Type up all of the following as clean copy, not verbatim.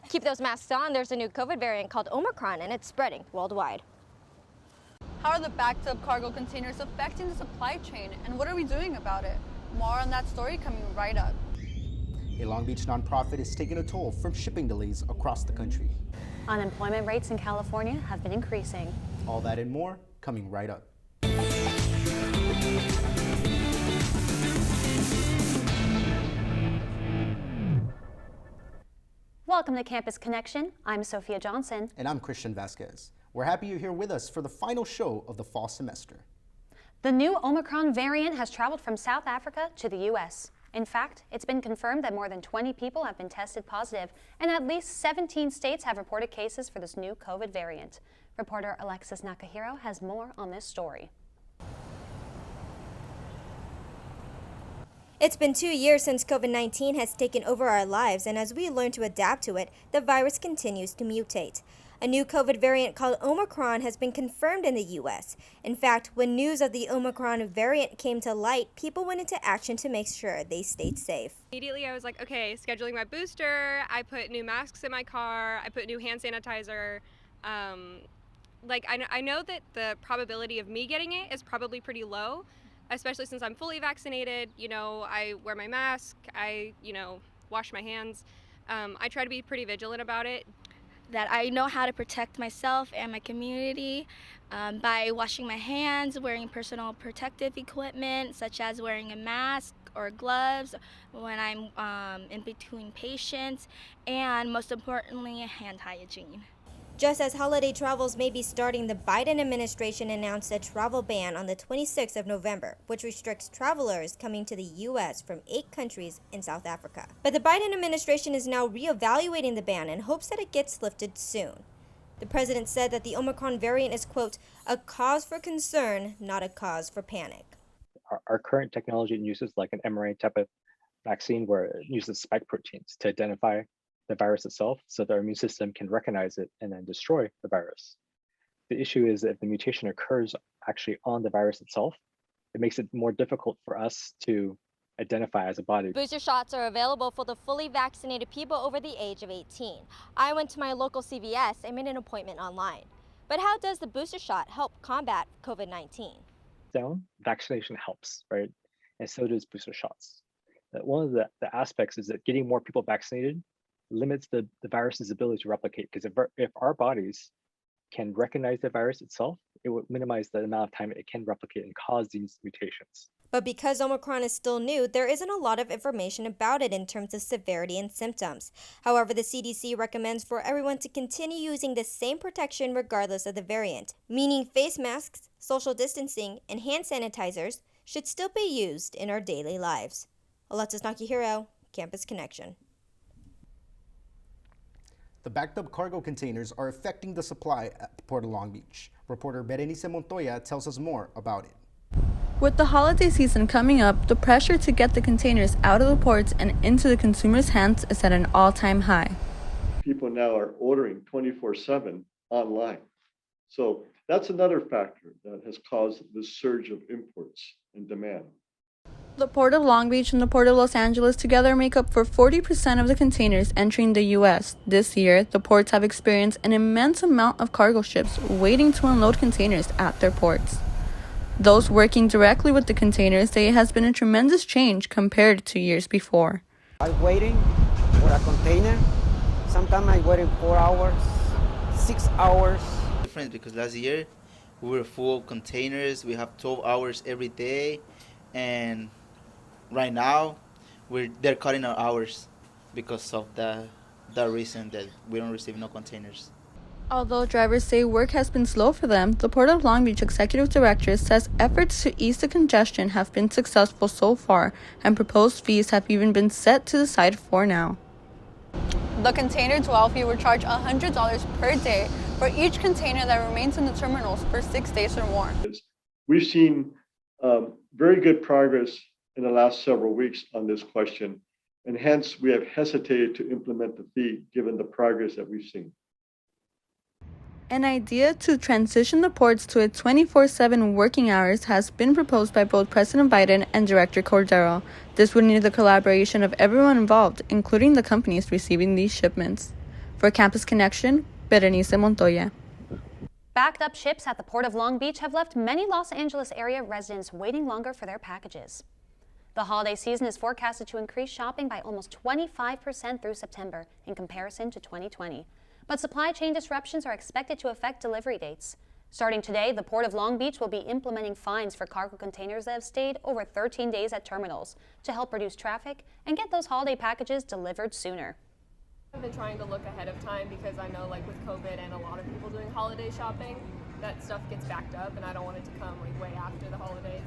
Keep those masks on. There's a new COVID variant called Omicron, and it's spreading worldwide. How are the backed-up cargo containers affecting the supply chain, and what are we doing about it? More on that story coming right up. A Long Beach nonprofit is taking a toll from shipping delays across the country. Unemployment rates in California have been increasing. All that and more coming right up. Welcome to Campus Connection. I'm Sophia Johnson. And I'm Christian Vasquez. We're happy you're here with us for the final show of the fall semester. The new Omicron variant has traveled from South Africa to the U.S. In fact, it's been confirmed that more than 20 people have been tested positive, and at least 17 states have reported cases for this new COVID variant. Reporter Alexis Nakahiro has more on this story. It's been 2 years since COVID-19 has taken over our lives, and as we learn to adapt to it, the virus continues to mutate. A new COVID variant called Omicron has been confirmed in the U.S. In fact, when news of the Omicron variant came to light, people went into action to make sure they stayed safe. Immediately I was like, okay, scheduling my booster, I put new masks in my car, I put new hand sanitizer. I know that the probability of me getting it is probably pretty low, especially since I'm fully vaccinated. You know, I wear my mask, I wash my hands. I try to be pretty vigilant about it. That I know how to protect myself and my community by washing my hands, wearing personal protective equipment such as wearing a mask or gloves when I'm in between patients, and most importantly, hand hygiene. Just as holiday travels may be starting, the Biden administration announced a travel ban on the 26th of November, which restricts travelers coming to the U.S. from 8 countries in South Africa. But the Biden administration is now reevaluating the ban in hopes that it gets lifted soon. The president said that the Omicron variant is, quote, a cause for concern, not a cause for panic. Our current technology uses like an mRNA type of vaccine where it uses spike proteins to identify the virus itself so that our immune system can recognize it and then destroy the virus. The issue is that if the mutation occurs actually on the virus itself, it makes it more difficult for us to identify as a body. Booster shots are available for the fully vaccinated people over the age of 18. I went to my local CVS and made an appointment online. But how does the booster shot help combat COVID-19? Vaccination helps, right? And so does booster shots. One of the aspects is that getting more people vaccinated limits the virus's ability to replicate, because if our bodies can recognize the virus itself, it would minimize the amount of time it can replicate and cause these mutations. But because Omicron is still new, there isn't a lot of information about it in terms of severity and symptoms. However, the CDC recommends for everyone to continue using the same protection regardless of the variant, meaning face masks, social distancing, and hand sanitizers should still be used in our daily lives. Alexis Nakahiro, Campus Connection. The backed-up cargo containers are affecting the supply at the Port of Long Beach. Reporter Berenice Montoya tells us more about it. With the holiday season coming up, the pressure to get the containers out of the ports and into the consumers' hands is at an all-time high. People now are ordering 24/7 online. So that's another factor that has caused this surge of imports and demand. The Port of Long Beach and the Port of Los Angeles together make up for 40% of the containers entering the U.S. This year, the ports have experienced an immense amount of cargo ships waiting to unload containers at their ports. Those working directly with the containers say it has been a tremendous change compared to years before. I'm waiting for a container. Sometimes I'm waiting 4 hours, 6 hours. Different because last year we were full of containers. We have 12 hours every day, and right now they're cutting our hours because of the reason that we don't receive no containers. Although drivers say work has been slow for them, the Port of Long Beach Executive Director says efforts to ease the congestion have been successful so far, and proposed fees have even been set to the side for now. The container dwell fee will charge $100 per day for each container that remains in the terminals for 6 days or more. We've seen very good progress in the last several weeks on this question, and hence we have hesitated to implement the fee given the progress that we've seen. An idea to transition the ports to a 24/7 working hours has been proposed by both President Biden and Director Cordero. This would need the collaboration of everyone involved, including the companies receiving these shipments. For Campus Connection, Berenice Montoya. Backed up ships at the Port of Long Beach have left many Los Angeles area residents waiting longer for their packages. The holiday season is forecasted to increase shopping by almost 25% through September in comparison to 2020. But supply chain disruptions are expected to affect delivery dates. Starting today, the Port of Long Beach will be implementing fines for cargo containers that have stayed over 13 days at terminals to help reduce traffic and get those holiday packages delivered sooner. I've been trying to look ahead of time because I know, like, with COVID and a lot of people doing holiday shopping, that stuff gets backed up and I don't want it to come like way after the holidays.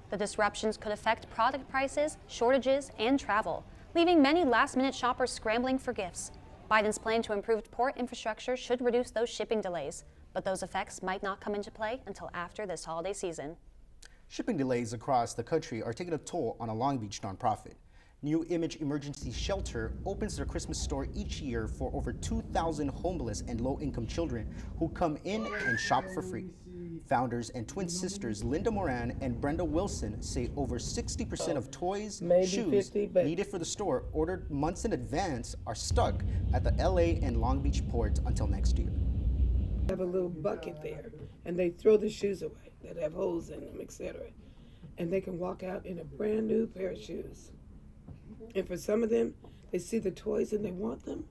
The disruptions could affect product prices, shortages, and travel, leaving many last-minute shoppers scrambling for gifts. Biden's plan to improve port infrastructure should reduce those shipping delays, but those effects might not come into play until after this holiday season. Shipping delays across the country are taking a toll on a Long Beach nonprofit. New Image Emergency Shelter opens their Christmas store each year for over 2,000 homeless and low-income children who come in and shop for free. Founders and twin sisters Linda Moran and Brenda Wilson say over 60% of toys, shoes needed for the store ordered months in advance are stuck at the LA and Long Beach ports until next year. Have a little bucket there and they throw the shoes away that have holes in them, etc. And they can walk out in a brand new pair of shoes. And for some of them, they see the toys and they want them,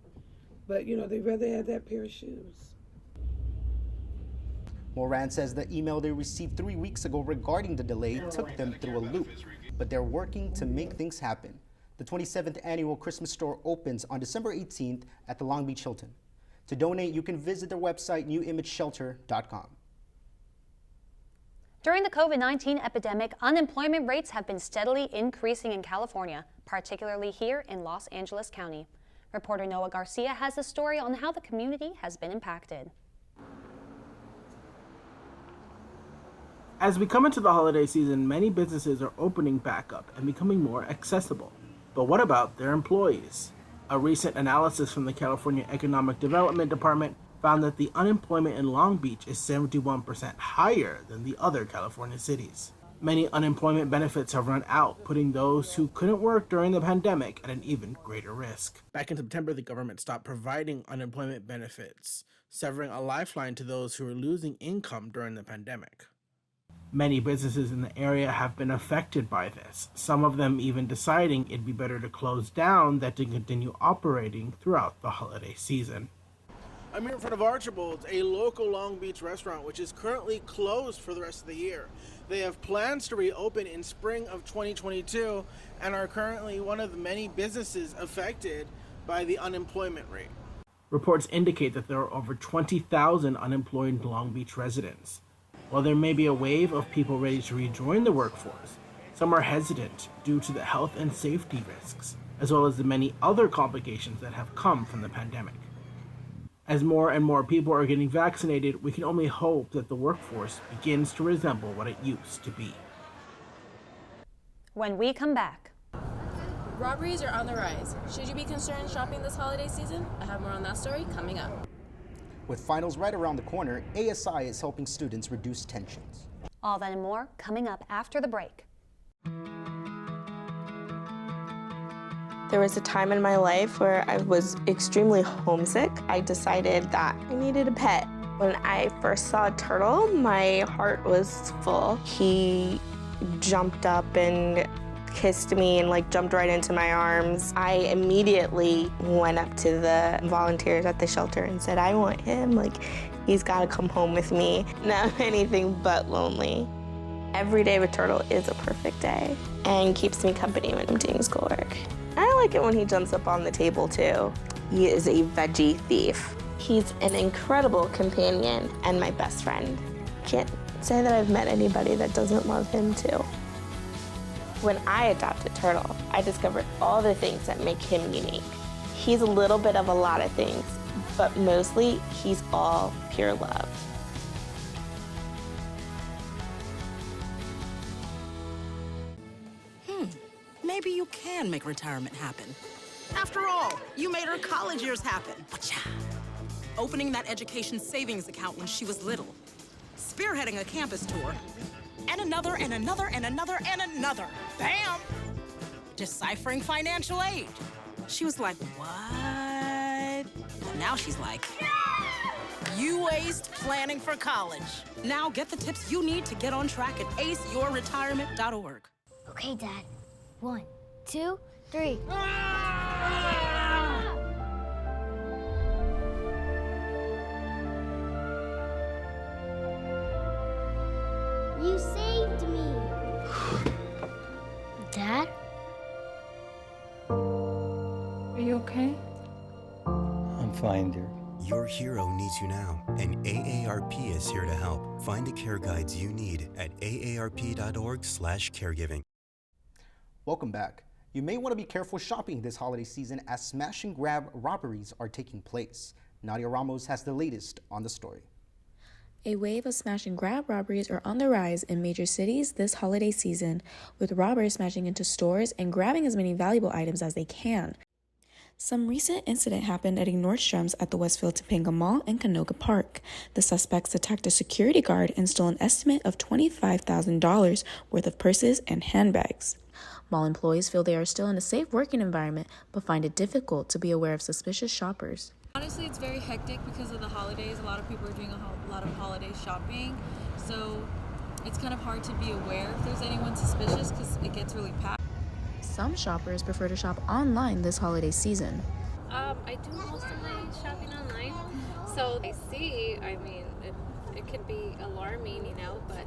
but they'd rather have that pair of shoes. Moran says the email they received 3 weeks ago regarding the delay took them through a loop, but they're working to make things happen. The 27th annual Christmas store opens on December 18th at the Long Beach Hilton. To donate, you can visit their website, newimageshelter.com. During the COVID-19 epidemic, unemployment rates have been steadily increasing in California, particularly here in Los Angeles County. Reporter Noah Garcia has the story on how the community has been impacted. As we come into the holiday season, many businesses are opening back up and becoming more accessible. But what about their employees? A recent analysis from the California Economic Development Department found that the unemployment in Long Beach is 71% higher than the other California cities. Many unemployment benefits have run out, putting those who couldn't work during the pandemic at an even greater risk. Back in September, the government stopped providing unemployment benefits, severing a lifeline to those who were losing income during the pandemic. Many businesses in the area have been affected by this, some of them even deciding it'd be better to close down than to continue operating throughout the holiday season. I'm here in front of Archibald's, a local Long Beach restaurant which is currently closed for the rest of the year. They have plans to reopen in spring of 2022 and are currently one of the many businesses affected by the unemployment rate. Reports indicate that there are over 20,000 unemployed Long Beach residents. While there may be a wave of people ready to rejoin the workforce, some are hesitant due to the health and safety risks, as well as the many other complications that have come from the pandemic. As more and more people are getting vaccinated, we can only hope that the workforce begins to resemble what it used to be. When we come back. Robberies are on the rise. Should you be concerned shopping this holiday season? I have more on that story coming up. With finals right around the corner, ASI is helping students reduce tensions. All that and more coming up after the break. There was a time in my life where I was extremely homesick. I decided that I needed a pet. When I first saw a turtle, my heart was full. He jumped up and kissed me and jumped right into my arms. I immediately went up to the volunteers at the shelter and said, I want him. He's got to come home with me. Not anything but lonely. Every day with Turtle is a perfect day and keeps me company when I'm doing schoolwork. I like it when he jumps up on the table too. He is a veggie thief. He's an incredible companion and my best friend. Can't say that I've met anybody that doesn't love him too. When I adopted Turtle, I discovered all the things that make him unique. He's a little bit of a lot of things, but mostly he's all pure love. Maybe you can make retirement happen. After all, you made her college years happen. Opening that education savings account when she was little. Spearheading a campus tour. And another, and another, and another, and another. Bam! Deciphering financial aid. She was like, what? now she's like, you aced planning for college. Now get the tips you need to get on track at aceyourretirement.org. Okay, Dad. 1, 2, 3. You saved me. Dad? Are you okay? I'm fine, dear. Your hero needs you now, and AARP is here to help. Find the care guides you need at aarp.org/caregiving. Welcome back. You may want to be careful shopping this holiday season as smash and grab robberies are taking place. Nadia Ramos has the latest on the story. A wave of smash and grab robberies are on the rise in major cities this holiday season, with robbers smashing into stores and grabbing as many valuable items as they can. Some recent incident happened at a Nordstrom's at the Westfield Topanga Mall in Canoga Park. The suspects attacked a security guard and stole an estimate of $25,000 worth of purses and handbags. Mall employees feel they are still in a safe working environment, but find it difficult to be aware of suspicious shoppers. Honestly, it's very hectic because of the holidays. A lot of people are doing a lot of holiday shopping, so it's kind of hard to be aware if there's anyone suspicious because it gets really packed. Some shoppers prefer to shop online this holiday season. I do most of my shopping online, so I see, it can be alarming, but...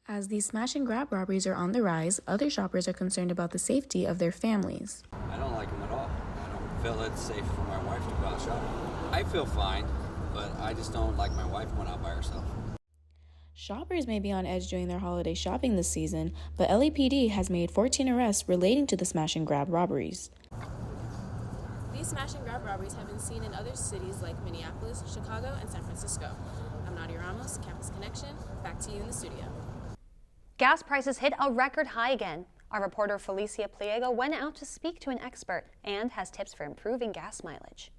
As these smash and grab robberies are on the rise, other shoppers are concerned about the safety of their families. I don't like them at all. I don't feel it's safe for my wife to go out shopping. I feel fine, but I just don't like my wife going out by herself. Shoppers may be on edge during their holiday shopping this season, but LAPD has made 14 arrests relating to the smash and grab robberies. These smash and grab robberies have been seen in other cities like Minneapolis, Chicago, and San Francisco. I'm Nadia Ramos, Campus Connection. Back to you in the studio. Gas prices hit a record high again. Our reporter Felicia Pliego went out to speak to an expert and has tips for improving gas mileage.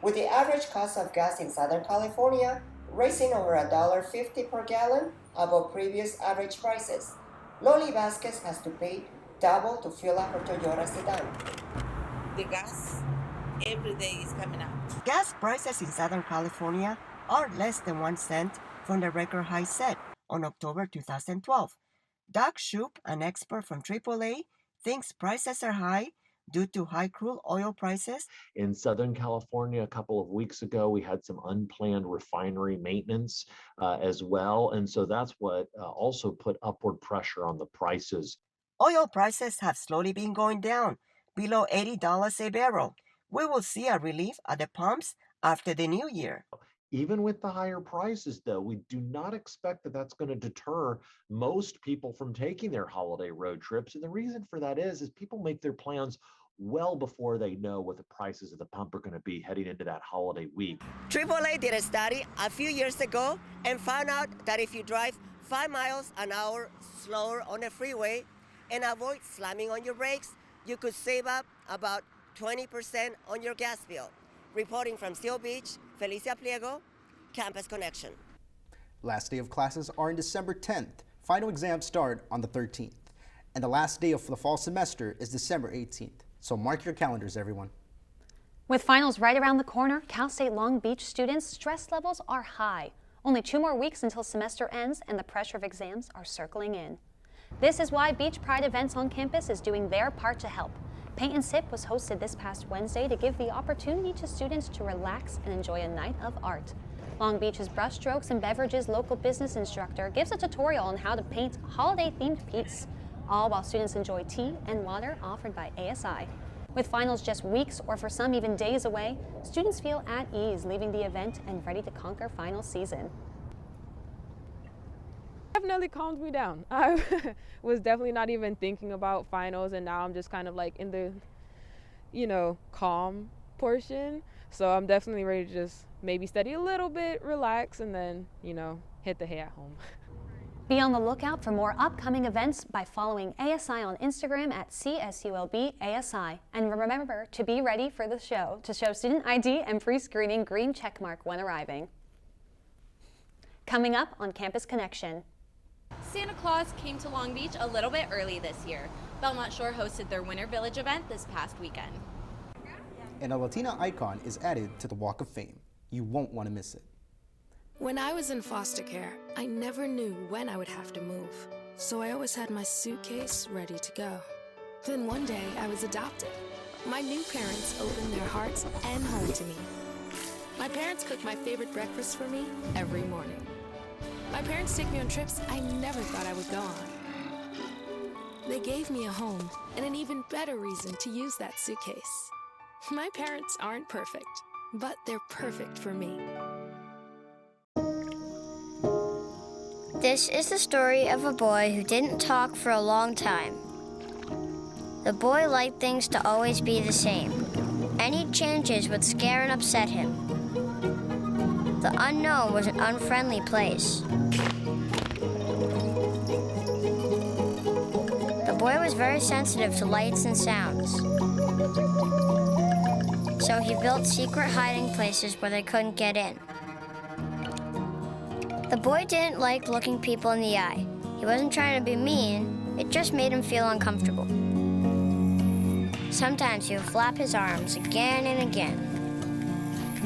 With the average cost of gas in Southern California rising over $1.50 per gallon above previous average prices, Loly Vasquez has to pay double to fill up her Toyota sedan. The gas every day is coming up. Gas prices in Southern California are less than 1 cent from the record high set on October 2012. Doug Shupe, an expert from AAA, thinks prices are high due to high crude oil prices. In Southern California, a couple of weeks ago, we had some unplanned refinery maintenance as well. And so that's what also put upward pressure on the prices. Oil prices have slowly been going down, below $80 a barrel. We will see a relief at the pumps after the new year. Even with the higher prices, though, we do not expect that that's going to deter most people from taking their holiday road trips. And the reason for that is people make their plans well before they know what the prices at the pump are going to be heading into that holiday week. AAA did a study a few years ago and found out that if you drive 5 miles an hour slower on the freeway and avoid slamming on your brakes, you could save up about 20% on your gas bill. Reporting from Seal Beach, Felicia Pliego, Campus Connection. Last day of classes are on December 10th. Final exams start on the 13th. And the last day of the fall semester is December 18th. So mark your calendars, everyone. With finals right around the corner, Cal State Long Beach students' stress levels are high. Only 2 more weeks until semester ends and the pressure of exams are circling in. This is why Beach Pride Events on campus is doing their part to help. Paint and Sip was hosted this past Wednesday to give the opportunity to students to relax and enjoy a night of art. Long Beach's Brushstrokes and Beverages local business instructor gives a tutorial on how to paint holiday-themed peeps, all while students enjoy tea and water offered by ASI. With finals just weeks or for some even days away, students feel at ease leaving the event and ready to conquer final season. Definitely calmed me down. I was definitely not even thinking about finals, and now I'm just kind of like in the, calm portion. So I'm definitely ready to just maybe study a little bit, relax, and then, hit the hay at home. Be on the lookout for more upcoming events by following ASI on Instagram at CSULB ASI. And remember to be ready for the show to show student ID and pre-screening green checkmark when arriving. Coming up on Campus Connection. Santa Claus came to Long Beach a little bit early this year. Belmont Shore hosted their Winter Village event this past weekend. And a Latina icon is added to the Walk of Fame. You won't want to miss it. When I was in foster care, I never knew when I would have to move. So I always had my suitcase ready to go. Then one day I was adopted. My new parents opened their hearts and home to me. My parents cook my favorite breakfast for me every morning. My parents take me on trips I never thought I would go on. They gave me a home and an even better reason to use that suitcase. My parents aren't perfect, but they're perfect for me. This is the story of a boy who didn't talk for a long time. The boy liked things to always be the same. Any changes would scare and upset him. The unknown was an unfriendly place. The boy was very sensitive to lights and sounds. So he built secret hiding places where they couldn't get in. The boy didn't like looking people in the eye. He wasn't trying to be mean, it just made him feel uncomfortable. Sometimes he would flap his arms again and again.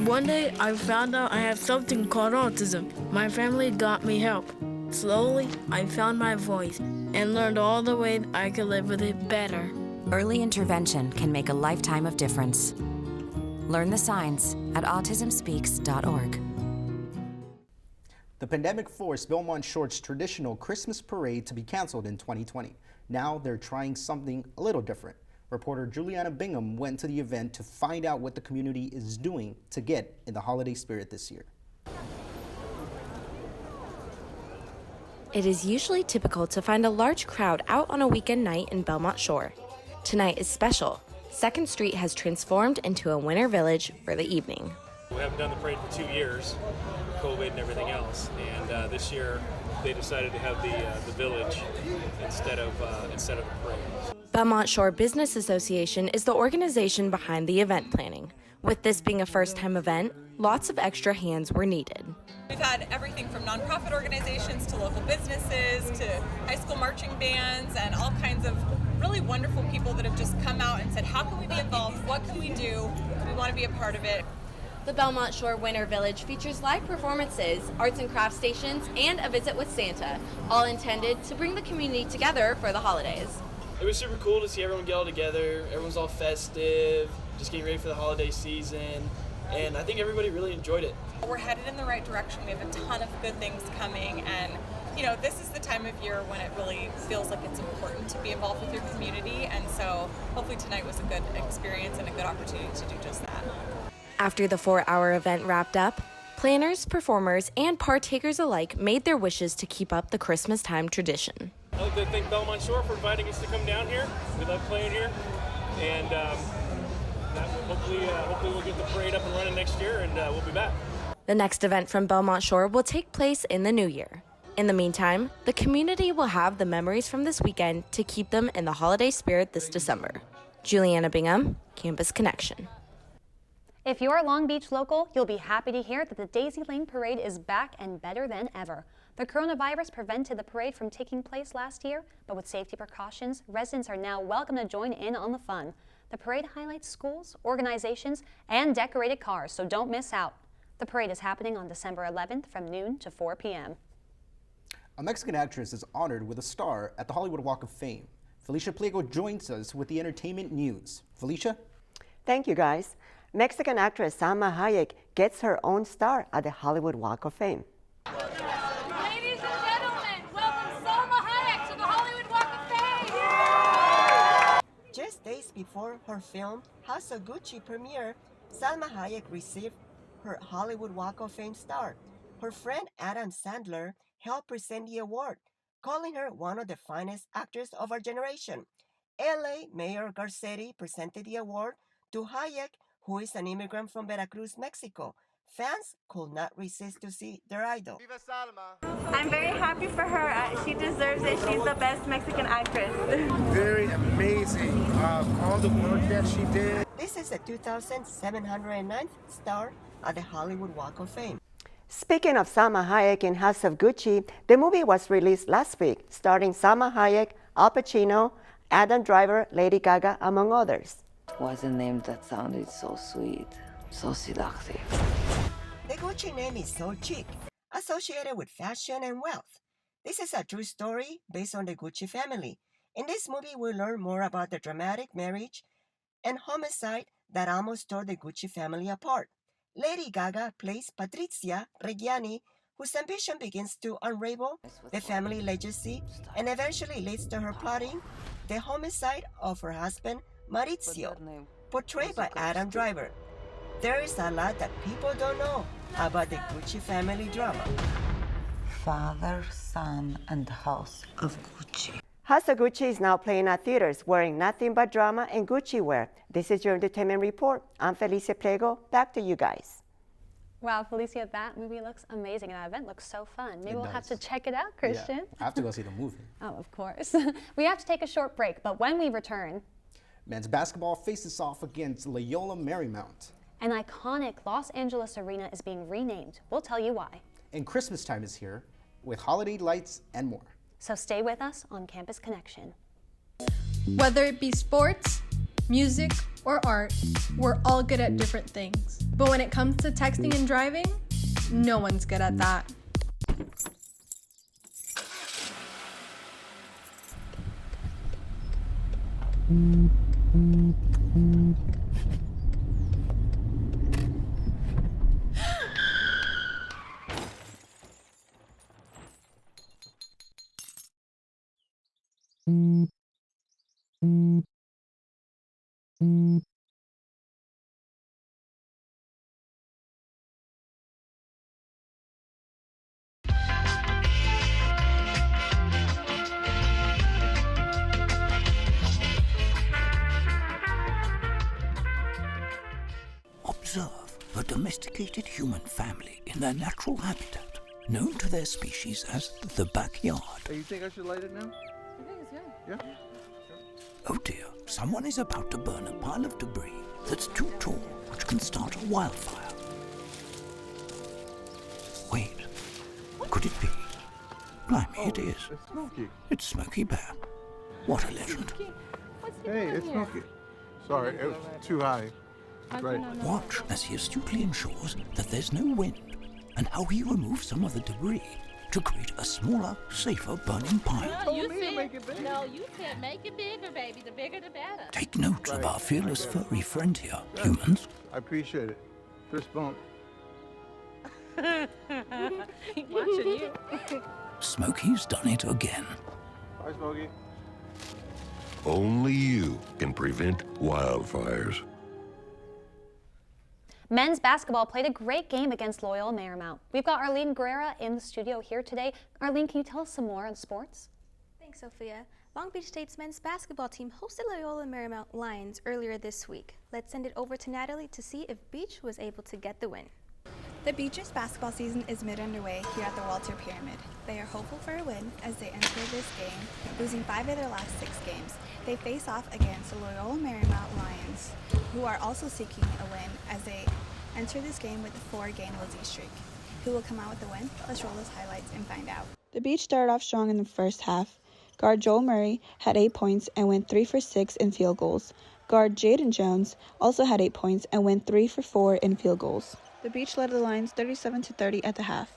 One day, I found out I have something called autism. My family got me help. Slowly, I found my voice and learned all the ways I could live with it better. Early intervention can make a lifetime of difference. Learn the signs at autismspeaks.org. The pandemic forced Belmont Shore's traditional Christmas parade to be canceled in 2020. Now they're trying something a little different. Reporter Julianna Bingham went to the event to find out what the community is doing to get in the holiday spirit this year. It is usually typical to find a large crowd out on a weekend night in Belmont Shore. Tonight is special. 2nd Street has transformed into a winter village for the evening. We haven't done the parade for 2 years, COVID and everything else, and this year they decided to have the village instead of the parade. Belmont Shore Business Association is the organization behind the event planning. With this being a first-time event, lots of extra hands were needed. We've had everything from nonprofit organizations to local businesses to high school marching bands and all kinds of really wonderful people that have just come out and said, how can we be involved? What can we do? We want to be a part of it. The Belmont Shore Winter Village features live performances, arts and craft stations, and a visit with Santa, all intended to bring the community together for the holidays. It was super cool to see everyone get all together. Everyone's all festive, just getting ready for the holiday season, and I think everybody really enjoyed it. We're headed in the right direction. We have a ton of good things coming, and this is the time of year when it really feels like it's important to be involved with your community, and so hopefully tonight was a good experience and a good opportunity to do just that. After the 4-hour event wrapped up, planners, performers, and partakers alike made their wishes to keep up the Christmas time tradition. I'd like to thank Belmont Shore for inviting us to come down here. We love playing here, and hopefully we'll get the parade up and running next year, and we'll be back. The next event from Belmont Shore will take place in the new year. In the meantime, the community will have the memories from this weekend to keep them in the holiday spirit this December. Julianna Bingham, Campus Connection. If you're a Long Beach local, you'll be happy to hear that the Daisy Lane Parade is back and better than ever. The coronavirus prevented the parade from taking place last year, but with safety precautions, residents are now welcome to join in on the fun. The parade highlights schools, organizations, and decorated cars, so don't miss out. The parade is happening on December 11th from noon to 4 p.m. A Mexican actress is honored with a star at the Hollywood Walk of Fame. Felicia Pliego joins us with the entertainment news. Felicia? Thank you, guys. Mexican actress Salma Hayek gets her own star at the Hollywood Walk of Fame. Ladies and gentlemen, welcome Salma Hayek to the Hollywood Walk of Fame! Just days before her film House of Gucci premiere, Salma Hayek received her Hollywood Walk of Fame star. Her friend Adam Sandler helped present the award, calling her one of the finest actors of our generation. LA Mayor García presented the award to Hayek, who is an immigrant from Veracruz, Mexico. Fans could not resist to see their idol. I'm very happy for her. She deserves it. She's the best Mexican actress. Very amazing. All the work that she did. This is the 2,709th star at the Hollywood Walk of Fame. Speaking of Salma Hayek in House of Gucci, the movie was released last week, starring Salma Hayek, Al Pacino, Adam Driver, Lady Gaga, among others. Was a name that sounded so sweet, so seductive. The Gucci name is so chic, associated with fashion and wealth. This is a true story based on the Gucci family. In this movie, we learn more about the dramatic marriage and homicide that almost tore the Gucci family apart. Lady Gaga plays Patrizia Reggiani, whose ambition begins to unravel the family legacy and eventually leads to her plotting the homicide of her husband, Maurizio, portrayed by Adam Driver. There is a lot that people don't know about the Gucci family drama. Father, son, and house of Gucci. House of Gucci is now playing at theaters, wearing nothing but drama and Gucci wear. This is your entertainment report. I'm Felicia Pliego. Back to you guys. Wow, Felicia, that movie looks amazing, and that event looks so fun. Maybe we'll have to check it out, Christian. Yeah, I have to go see the movie. Oh, of course. We have to take a short break, but when we return, men's basketball faces off against Loyola Marymount. An iconic Los Angeles arena is being renamed. We'll tell you why. And Christmas time is here with holiday lights and more. So stay with us on Campus Connection. Whether it be sports, music, or art, we're all good at different things. But when it comes to texting and driving, no one's good at that. Observe a domesticated human family in their natural habitat, known to their species as the backyard. Hey, you think I should light it now? I think it's good. Yeah. Oh dear, someone is about to burn a pile of debris that's too tall, which can start a wildfire. Wait, could it be? Blimey, it is. It's Smokey. It's Smokey Bear. What a legend. Hey, it's Smokey. Sorry, it was too high. Right. Watch as he astutely ensures that there's no wind, and how he removes some of the debris to create a smaller, safer burning pile. No, you said make it bigger, baby. The bigger the better. Take note of our fearless furry friend here, humans. I appreciate it. Fist bump. Watching you. Smokey's done it again. Bye, Smokey. Only you can prevent wildfires. Men's basketball played a great game against Loyola Marymount. We've got Arlene Guerrera in the studio here today. Arlene, can you tell us some more on sports? Thanks, Sophia. Long Beach State's men's basketball team hosted Loyola Marymount Lions earlier this week. Let's send it over to Natalie to see if Beach was able to get the win. The Beach's basketball season is mid-underway here at the Walter Pyramid. They are hopeful for a win as they enter this game, losing 5 of their last 6 games. They face off against the Loyola Marymount Lions, who are also seeking a win as they enter this game with a 4-game losing streak. Who will come out with the win? Let's roll those highlights and find out. The Beach started off strong in the first half. Guard Joel Murray had 8 points and went 3 for 6 in field goals. Guard Jaden Jones also had 8 points and went 3 for 4 in field goals. The Beach led the Lions 37-30 at the half.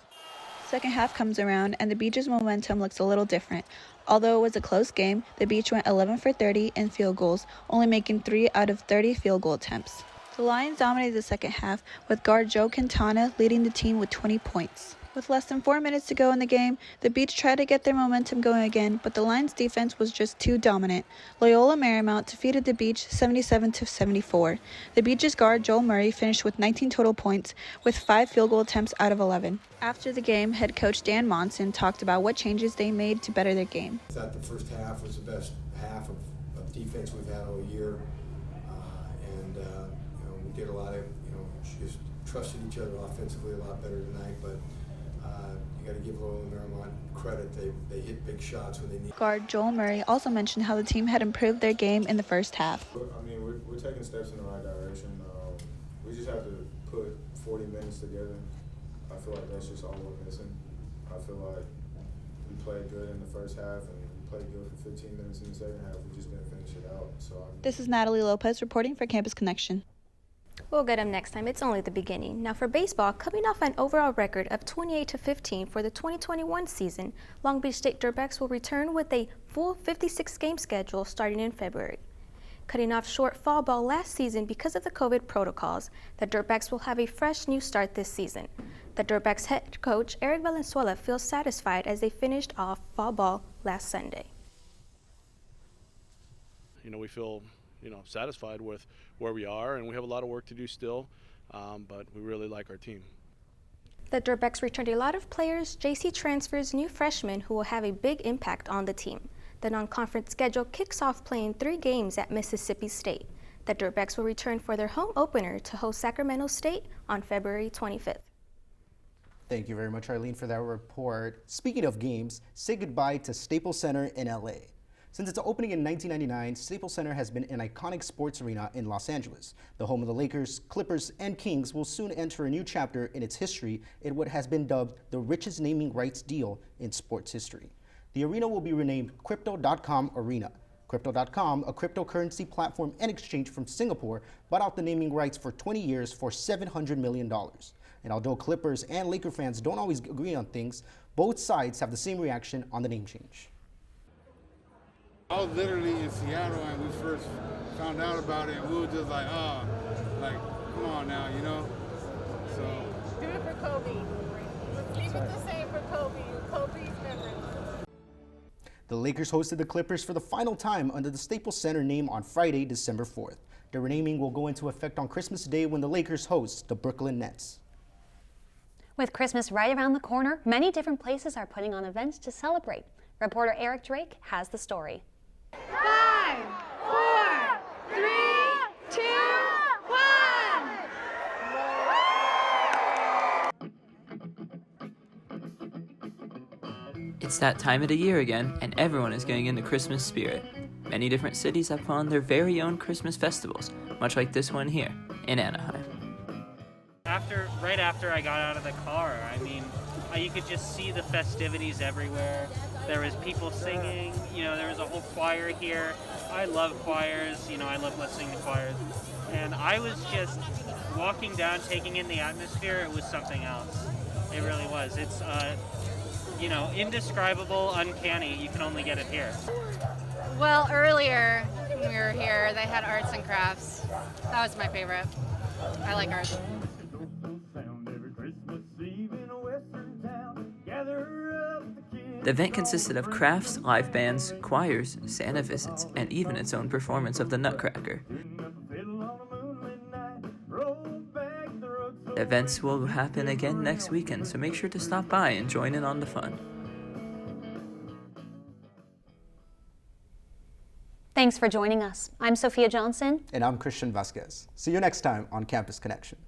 Second half comes around and the Beach's momentum looks a little different. Although it was a close game, the Beach went 11 for 30 in field goals, only making 3 out of 30 field goal attempts. The Lions dominated the second half, with guard Joe Quintana leading the team with 20 points. With less than 4 minutes to go in the game, the Beach tried to get their momentum going again, but the Lions' defense was just too dominant. Loyola Marymount defeated the Beach 77-74. The Beach's guard Joel Murray finished with 19 total points, with 5 field goal attempts out of 11. After the game, head coach Dan Monson talked about what changes they made to better their game. I thought the first half was the best half of defense we've had all year, we did a lot of, just trusted each other offensively a lot better tonight, but you got to give Loyola Marymount credit. They hit big shots when they need. Guard Joel Murray also mentioned how the team had improved their game in the first half. I mean, we're taking steps in the right direction. We just have to put 40 minutes together. I feel like that's just all we're missing. I feel like we played good in the first half and we played good for 15 minutes in the second half. We just didn't finish it out. So This is Natalie Lopez reporting for Campus Connection. We'll get them next time. It's only the beginning. Now for baseball, coming off an overall record of 28-15 for the 2021 season, Long Beach State Dirtbacks will return with a full 56-game schedule starting in February. Cutting off short fall ball last season because of the COVID protocols, the Dirtbacks will have a fresh new start this season. The Dirtbacks head coach, Eric Valenzuela, feels satisfied as they finished off fall ball last Sunday. We feel satisfied with where we are, and we have a lot of work to do still, but we really like our team. The Dirtbacks returned a lot of players, JC transfers, new freshmen who will have a big impact on the team. The non-conference schedule kicks off playing 3 games at Mississippi State. The Dirtbacks will return for their home opener to host Sacramento State on February 25th. Thank you very much, Arlene, for that report. Speaking of games, say goodbye to Staples Center in LA. Since its opening in 1999, Staples Center has been an iconic sports arena in Los Angeles. The home of the Lakers, Clippers, and Kings will soon enter a new chapter in its history in what has been dubbed the richest naming rights deal in sports history. The arena will be renamed Crypto.com Arena. Crypto.com, a cryptocurrency platform and exchange from Singapore, bought out the naming rights for 20 years for $700 million. And although Clippers and Laker fans don't always agree on things, both sides have the same reaction on the name change. I was literally in Seattle and we first found out about it, and we were just like, come on now, So. Do it for Kobe. Let's leave it the same for Kobe. Kobe's memory. The Lakers hosted the Clippers for the final time under the Staples Center name on Friday, December 4th. The renaming will go into effect on Christmas Day when the Lakers host the Brooklyn Nets. With Christmas right around the corner, many different places are putting on events to celebrate. Reporter Eric Drake has the story. 5, 4, 3, 2, 1. It's that time of the year again, and everyone is getting into Christmas spirit. Many different cities have put on their very own Christmas festivals, much like this one here in Anaheim. Right after I got out of the car, you could just see the festivities everywhere. There was people singing, there was a whole choir here. I love choirs, I love listening to choirs. And I was just walking down, taking in the atmosphere. It was something else. It really was. It's, indescribable, uncanny. You can only get it here. Well, earlier when we were here, they had arts and crafts. That was my favorite. I like arts. The event consisted of crafts, live bands, choirs, Santa visits, and even its own performance of the Nutcracker. Events will happen again next weekend, so make sure to stop by and join in on the fun. Thanks for joining us. I'm Sophia Johnson. And I'm Christian Vasquez. See you next time on Campus Connection.